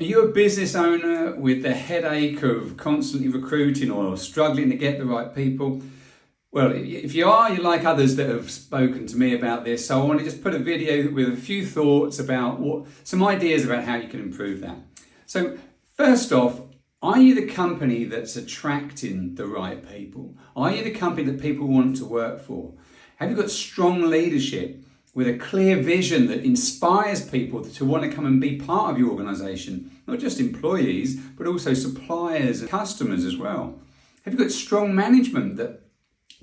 Are you a business owner with the headache of constantly recruiting or struggling to get the right people? Well, if you are, you're like others that have spoken to me about this. So I want to just put a video with a few thoughts about some ideas about how you can improve that. So first off, are you the company that's attracting the right people? Are you the company that people want to work for? Have you got strong leadership with a clear vision that inspires people to want to come and be part of your organisation? Not just employees, but also suppliers and customers as well. Have you got strong management that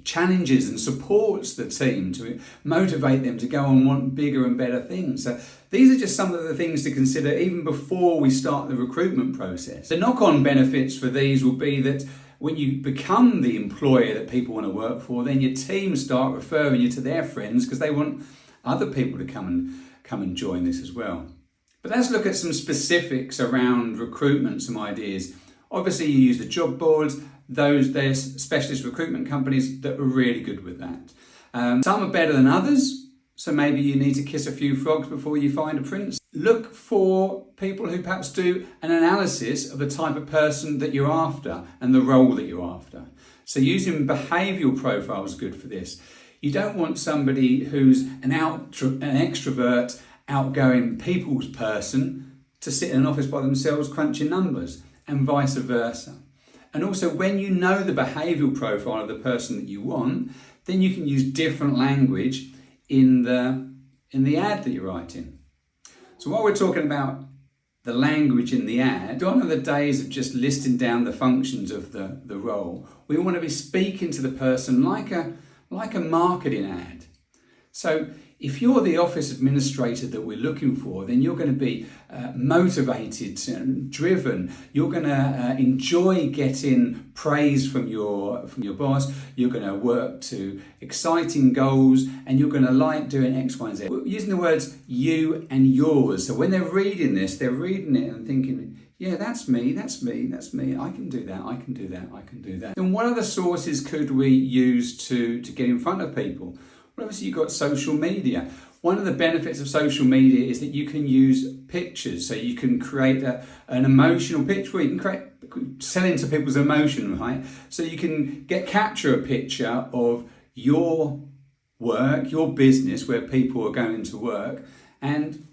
challenges and supports the team to motivate them to go and want bigger and better things? So these are just some of the things to consider even before we start the recruitment process. The knock-on benefits for these will be that when you become the employer that people want to work for, then your team start referring you to their friends because they want other people to come and join this as well. But let's look at some specifics around recruitment, some ideas. Obviously, you use the job boards. There's specialist recruitment companies that are really good with that. Some are better than others, so maybe you need to kiss a few frogs before you find a prince. Look for people who perhaps do an analysis of the type of person that you're after and the role that you're after. So using behavioural profiles is good for this. You don't want somebody who's an extrovert, outgoing people's person to sit in an office by themselves crunching numbers, and vice versa. And also, when you know the behavioural profile of the person that you want, then you can use different language in the ad that you're writing. So while we're talking about the language in the ad, gone are the days of just listing down the functions of the role. We want to be speaking to the person like a marketing ad. So if you're the office administrator that we're looking for, then you're going to be motivated and driven. You're going to enjoy getting praise from your boss. You're going to work to exciting goals, and you're going to like doing X, Y, and Z. We're using the words you and yours. So when they're reading this, they're reading it and thinking, yeah, that's me, that's me, that's me. I can do that, I can do that, I can do that. Then what other sources could we use to get in front of people? Well, obviously you've got social media. One of the benefits of social media is that you can use pictures. So you can create an emotional picture where you can sell into people's emotion, right? So you can capture a picture of your work, your business, where people are going to work, and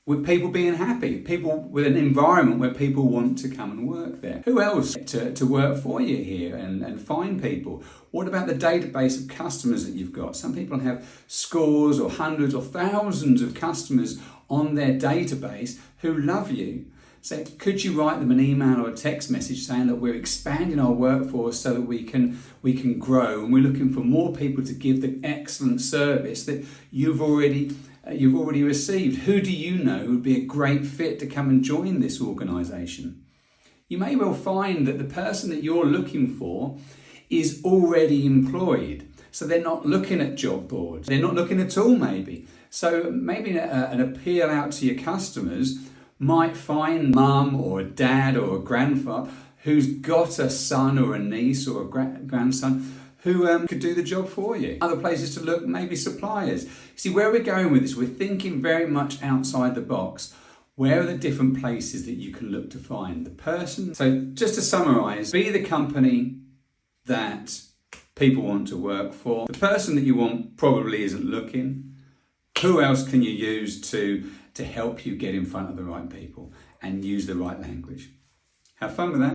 with people being happy, people with an environment where people want to come and work there. Who else to work for you here and find people? What about the database of customers that you've got? Some people have scores or hundreds or thousands of customers on their database who love you. So could you write them an email or a text message saying that we're expanding our workforce so that we can grow, and we're looking for more people to give the excellent service that you've already received? Who do you know would be a great fit to come and join this organisation? You may well find that the person that you're looking for is already employed. So they're not looking at job boards. They're not looking at all, maybe. So maybe an appeal out to your customers might find mum or a dad or a grandfather who's got a son or a niece or a grandson who could do the job for you. Other places to look, maybe suppliers. See, where we're going with this, we're thinking very much outside the box. Where are the different places that you can look to find the person? So just to summarise, be the company that people want to work for. The person that you want probably isn't looking. Who else can you use to help you get in front of the right people and use the right language? Have fun with that.